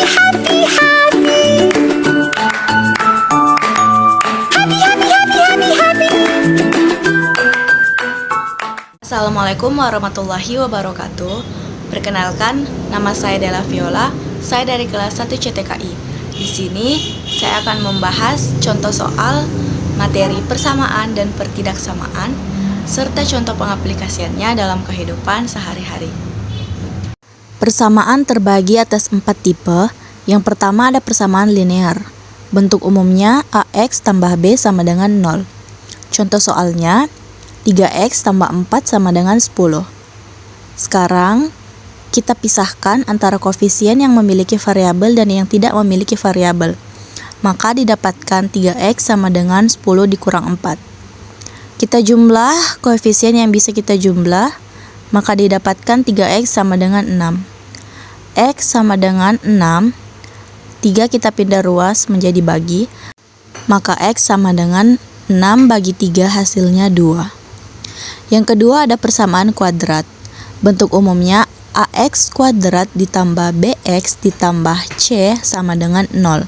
happy, happy. Happy, happy, happy, happy, happy. Assalamualaikum warahmatullahi wabarakatuh. Perkenalkan, nama saya Della Viola. Saya dari kelas 1 CTKI. Di sini saya akan membahas contoh soal materi persamaan dan pertidaksamaan serta contoh pengaplikasiannya dalam kehidupan sehari-hari. Persamaan terbagi atas 4 tipe. Yang pertama ada persamaan linear. Bentuk umumnya AX tambah B sama dengan 0. Contoh soalnya 3X tambah 4 sama dengan 10. Sekarang kita pisahkan antara koefisien yang memiliki variabel dan yang tidak memiliki variabel. Maka didapatkan 3X sama dengan 10 dikurang 4. Kita jumlah koefisien yang bisa kita jumlah, maka didapatkan 3X sama dengan 6. X sama dengan 6, 3 kita pindah ruas menjadi bagi, maka X sama dengan 6 bagi 3 hasilnya 2. Yang kedua ada persamaan kuadrat. Bentuk umumnya AX kuadrat ditambah BX ditambah C sama dengan 0.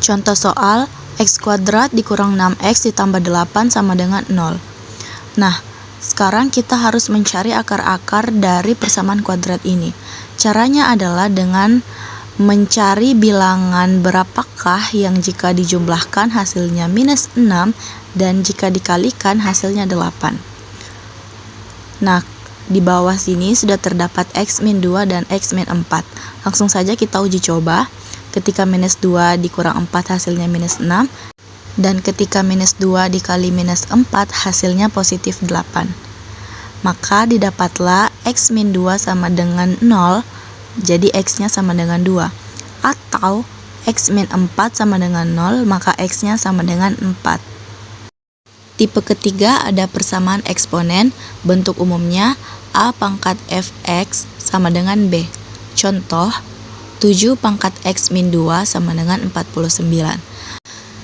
Contoh soal X kuadrat dikurang 6X ditambah 8 sama dengan 0. Nah, sekarang kita harus mencari akar-akar dari persamaan kuadrat ini. Caranya adalah dengan mencari bilangan berapakah yang jika dijumlahkan hasilnya minus 6 dan jika dikalikan hasilnya 8. Nah, di bawah sini sudah terdapat X min 2 dan X min 4. Langsung saja kita uji coba. Ketika minus 2 dikurang 4 hasilnya minus 6. Dan ketika minus 2 dikali minus 4 hasilnya positif 8. Maka didapatlah X min 2 sama dengan 0, jadi X-nya sama dengan 2. Atau X min 4 sama dengan 0, maka X-nya sama dengan 4. Tipe ketiga ada persamaan eksponen. Bentuk umumnya A pangkat Fx sama dengan B. Contoh, 7 pangkat X min 2 sama dengan 49.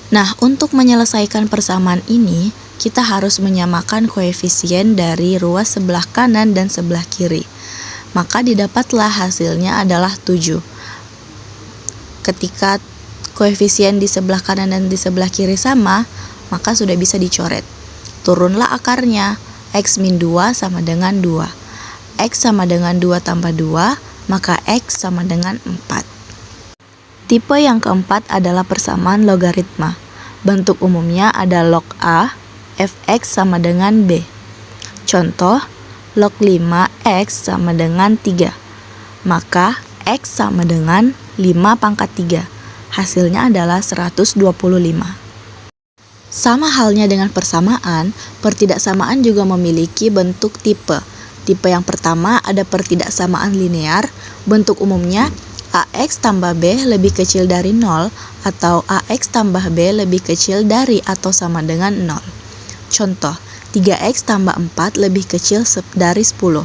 Nah, untuk menyelesaikan persamaan ini, kita harus menyamakan koefisien dari ruas sebelah kanan dan sebelah kiri. Maka didapatlah hasilnya adalah 7. Ketika koefisien di sebelah kanan dan di sebelah kiri sama, maka sudah bisa dicoret. Turunlah akarnya, X min 2 sama dengan 2. X sama dengan 2 tambah 2, maka X sama dengan 4. Tipe yang keempat adalah persamaan logaritma. Bentuk umumnya ada log A, Fx sama dengan B. Contoh, log 5X sama dengan 3. Maka X sama dengan 5 pangkat 3. Hasilnya adalah 125. Sama halnya dengan persamaan, pertidaksamaan juga memiliki bentuk tipe. Tipe yang pertama ada pertidaksamaan linear. Bentuk umumnya AX tambah B lebih kecil dari 0 atau AX tambah B lebih kecil dari atau sama dengan 0. Contoh, 3X tambah 4 lebih kecil dari 10.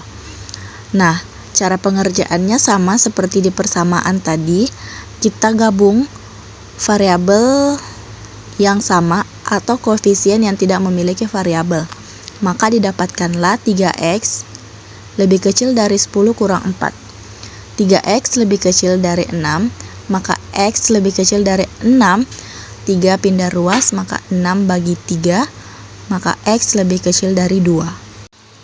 Nah, cara pengerjaannya sama seperti di persamaan tadi. Kita gabung variabel yang sama atau koefisien yang tidak memiliki variabel. Maka didapatkanlah 3X lebih kecil dari 10 kurang 4. 3X lebih kecil dari 6, maka X lebih kecil dari 6. 3 pindah ruas, maka 6 bagi 3, maka X lebih kecil dari 2.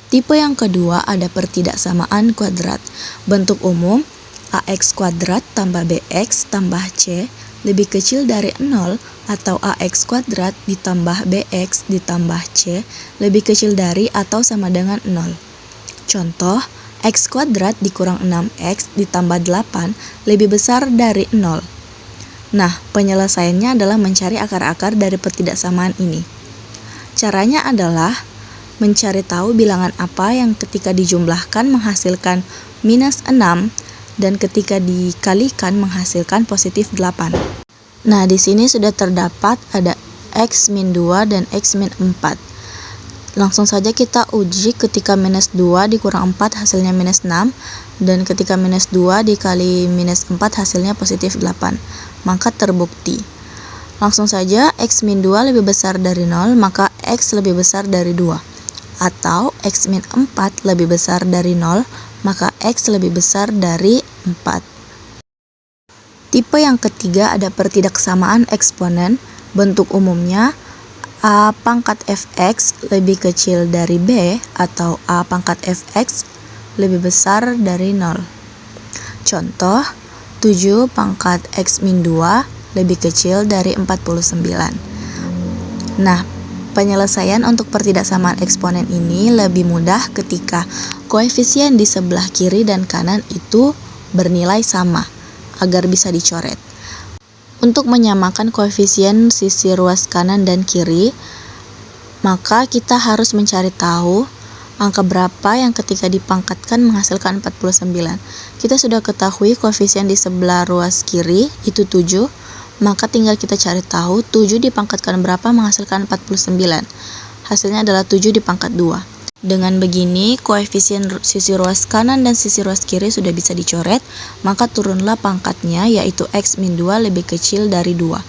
Tipe yang kedua ada pertidaksamaan kuadrat. Bentuk umum AX kuadrat tambah BX tambah C lebih kecil dari 0 atau AX kuadrat ditambah BX ditambah C lebih kecil dari atau sama dengan 0. Contoh, X kuadrat dikurang 6X ditambah 8 lebih besar dari 0. Nah, penyelesaiannya adalah mencari akar-akar dari pertidaksamaan ini. Caranya adalah mencari tahu bilangan apa yang ketika dijumlahkan menghasilkan minus 6 dan ketika dikalikan menghasilkan positif 8. Nah, di sini sudah terdapat ada X min 2 dan X min 4. Langsung saja kita uji ketika minus 2 dikurang 4 hasilnya minus 6 dan ketika minus 2 dikali minus 4 hasilnya positif 8. Maka terbukti. Langsung saja X min 2 lebih besar dari 0, maka X lebih besar dari 2. Atau X min 4 lebih besar dari 0, maka X lebih besar dari 4. Tipe yang ketiga ada pertidaksamaan eksponen. Bentuk umumnya A pangkat fx lebih kecil dari B atau A pangkat fx lebih besar dari 0. Contoh, 7 pangkat x min 2 lebih kecil dari 49. Nah, penyelesaian untuk pertidaksamaan eksponen ini lebih mudah ketika koefisien di sebelah kiri dan kanan itu bernilai sama, agar bisa dicoret. Untuk menyamakan koefisien sisi ruas kanan dan kiri, maka kita harus mencari tahu angka berapa yang ketika dipangkatkan menghasilkan 49. Kita sudah ketahui koefisien di sebelah ruas kiri itu 7, maka tinggal kita cari tahu 7 dipangkatkan berapa menghasilkan 49. Hasilnya adalah 7 dipangkat 2. Dengan begini, koefisien sisi ruas kanan dan sisi ruas kiri sudah bisa dicoret, maka turunlah pangkatnya, yaitu x min 2 lebih kecil dari 2.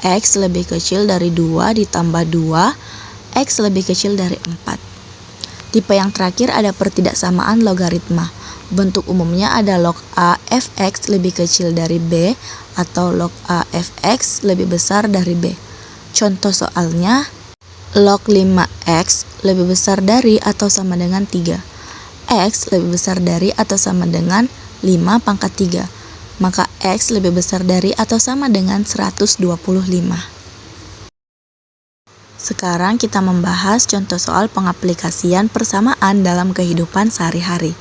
X lebih kecil dari 2 ditambah 2, X lebih kecil dari 4. Tipe yang terakhir ada pertidaksamaan logaritma. Bentuk umumnya ada log A fx lebih kecil dari B atau log A fx lebih besar dari B. Contoh soalnya, log 5x lebih besar dari atau sama dengan 3. X lebih besar dari atau sama dengan 5 pangkat 3. Maka X lebih besar dari atau sama dengan 125. Sekarang kita membahas contoh soal pengaplikasian persamaan dalam kehidupan sehari-hari.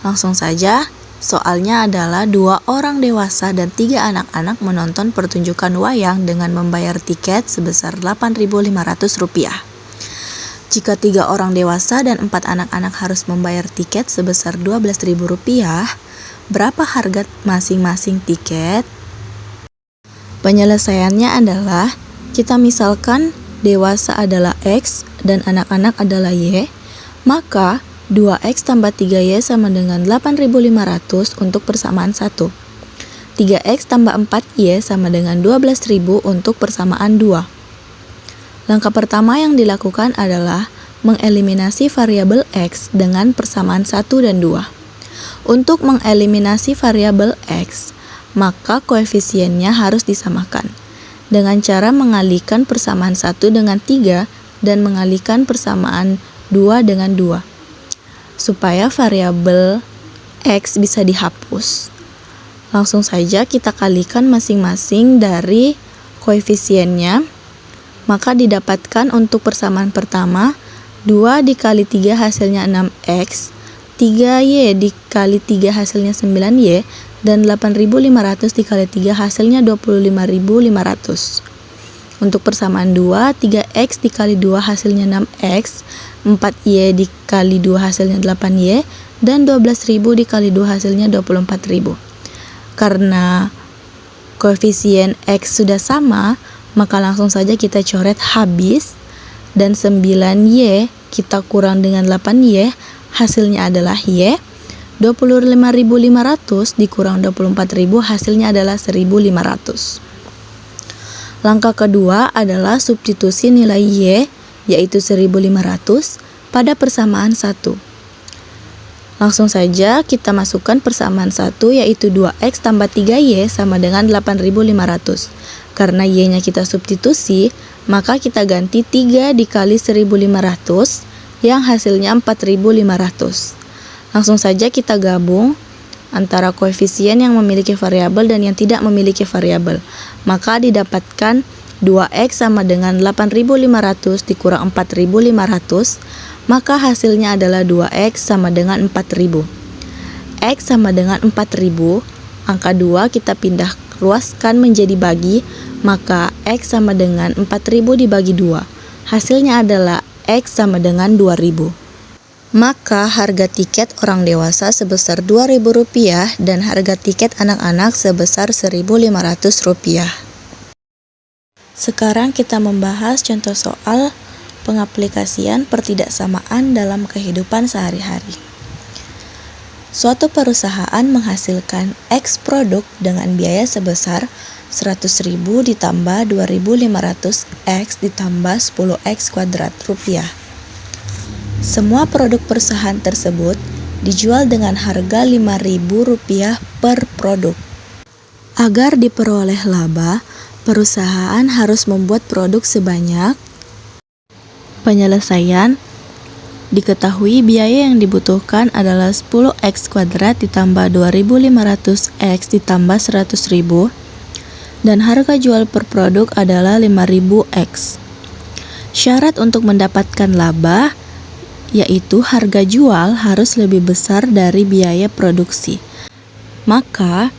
Langsung saja, soalnya adalah 2 orang dewasa dan 3 anak-anak menonton pertunjukan wayang dengan membayar tiket sebesar Rp8.500. Jika 3 orang dewasa dan 4 anak-anak harus membayar tiket sebesar Rp12.000, berapa harga masing-masing tiket? Penyelesaiannya adalah, kita misalkan dewasa adalah X dan anak-anak adalah Y, maka 2x tambah 3y sama dengan 8.500 untuk persamaan 1. 3x tambah 4y sama dengan 12.000 untuk persamaan 2. Langkah pertama yang dilakukan adalah mengeliminasi variabel x dengan persamaan 1 dan 2. Untuk mengeliminasi variabel x, maka koefisiennya harus disamakan dengan cara mengalihkan persamaan 1 dengan 3 dan mengalihkan persamaan 2 dengan 2. Supaya variabel x bisa dihapus, langsung saja kita kalikan masing-masing dari koefisiennya, maka didapatkan untuk persamaan pertama 2 dikali 3 hasilnya 6x, 3y dikali 3 hasilnya 9y, dan 8.500 dikali 3 hasilnya 25.500. Untuk persamaan 2, 3x dikali 2 hasilnya 6x, 4y dikali 2 hasilnya 8y, dan 12.000 dikali 2 hasilnya 24.000. Karena koefisien x sudah sama, maka langsung saja kita coret habis, dan 9y kita kurang dengan 8y, hasilnya adalah y. 25.500 dikurang 24.000, hasilnya adalah 1.500. Langkah kedua adalah substitusi nilai y, yaitu 1.500, pada persamaan 1. Langsung saja kita masukkan persamaan 1, yaitu 2x tambah 3y sama dengan 8.500. Karena y-nya kita substitusi, maka kita ganti 3 dikali 1.500, yang hasilnya 4.500. Langsung saja kita gabung antara koefisien yang memiliki variabel dan yang tidak memiliki variabel. Maka didapatkan 2x sama dengan 8.500 dikurang 4.500, maka hasilnya adalah 2x sama dengan 4.000. X sama dengan 4.000, angka 2 kita pindah luaskan menjadi bagi, maka x sama dengan 4.000 dibagi 2. Hasilnya adalah x sama dengan 2.000. Maka harga tiket orang dewasa sebesar Rp2.000 dan harga tiket anak-anak sebesar Rp1.500. Sekarang kita membahas contoh soal pengaplikasian pertidaksamaan dalam kehidupan sehari-hari. Suatu perusahaan menghasilkan X produk dengan biaya sebesar 100.000 ditambah 2.500 X ditambah 10X kuadrat rupiah. Semua produk perusahaan tersebut dijual dengan harga Rp5.000 per produk. Agar diperoleh laba, perusahaan harus membuat produk sebanyak. Penyelesaian. Diketahui biaya yang dibutuhkan adalah 10x kuadrat ditambah 2500x ditambah 100.000 dan harga jual per produk adalah 5000x. Syarat untuk mendapatkan laba yaitu harga jual harus lebih besar dari biaya produksi. Maka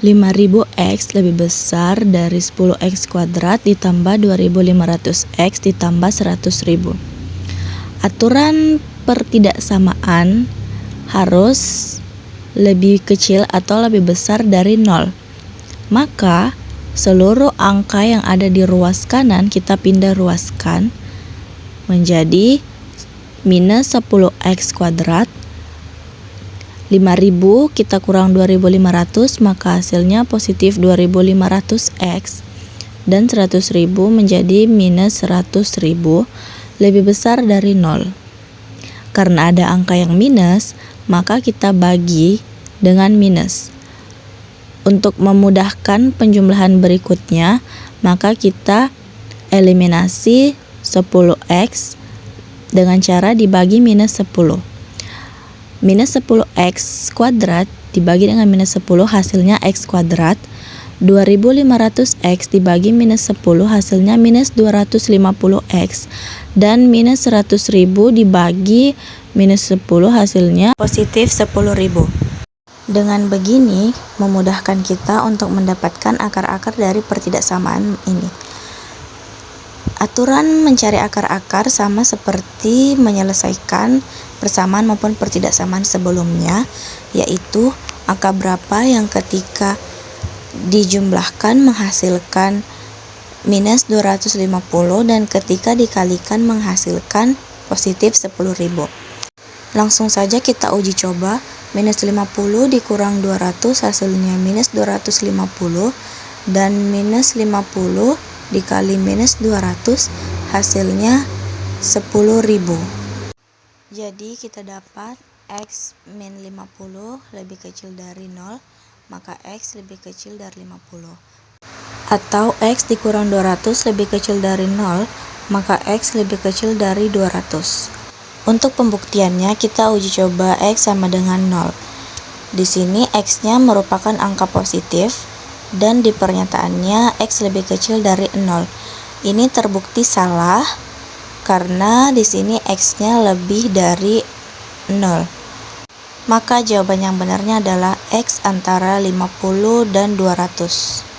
5000x lebih besar dari 10x kuadrat ditambah 2500x ditambah 100.000. Aturan pertidaksamaan harus lebih kecil atau lebih besar dari 0. Maka seluruh angka yang ada di ruas kanan kita pindah ruaskan menjadi minus 10x kuadrat. 5000 kita kurang 2500 maka hasilnya positif 2500x dan 100.000 menjadi minus 100.000 lebih besar dari 0. Karena ada angka yang minus, maka kita bagi dengan minus. Untuk memudahkan penjumlahan berikutnya, maka kita eliminasi 10x dengan cara dibagi minus 10. Minus 10x kuadrat dibagi dengan minus 10 hasilnya x kuadrat. 2500x dibagi minus 10 hasilnya minus 250x dan minus 100.000 dibagi minus 10 hasilnya positif 10.000. Dengan begini memudahkan kita untuk mendapatkan akar-akar dari pertidaksamaan ini. Aturan mencari akar-akar sama seperti menyelesaikan persamaan maupun pertidaksamaan sebelumnya, yaitu angka berapa yang ketika dijumlahkan menghasilkan minus 250 dan ketika dikalikan menghasilkan positif 10.000. Langsung saja kita uji coba. Minus 50 dikurang 200 hasilnya minus 250 dan minus 50 dikali minus 200 hasilnya 10.000. Jadi kita dapat x min 50 lebih kecil dari 0, maka x lebih kecil dari 50. Atau x dikurang 200 lebih kecil dari 0, maka x lebih kecil dari 200. Untuk pembuktiannya kita uji coba x sama dengan 0. Di sini x-nya merupakan angka positif dan di pernyataannya x lebih kecil dari 0. Ini terbukti salah karena di sini x-nya lebih dari 0. Maka jawaban yang benarnya adalah x antara 50 dan 200.